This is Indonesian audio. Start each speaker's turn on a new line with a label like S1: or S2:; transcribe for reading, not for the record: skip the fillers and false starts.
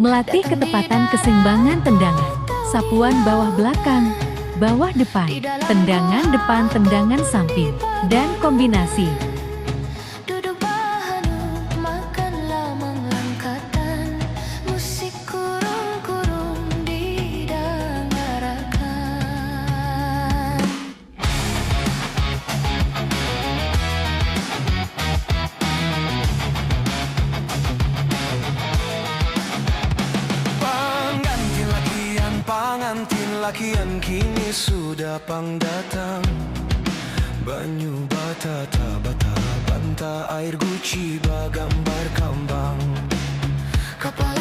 S1: Melatih ketepatan keseimbangan tendangan. Sapuan bawah belakang, bawah depan, tendangan depan, tendangan samping, dan kombinasi.
S2: Duduk bahanu, makanlah melangkatan, musik kurung-kurung didengarakan.
S3: Pangantin lakian kini sudah pang datang. Banyu bata bata banta air guci bagambar kambang.
S2: Kapal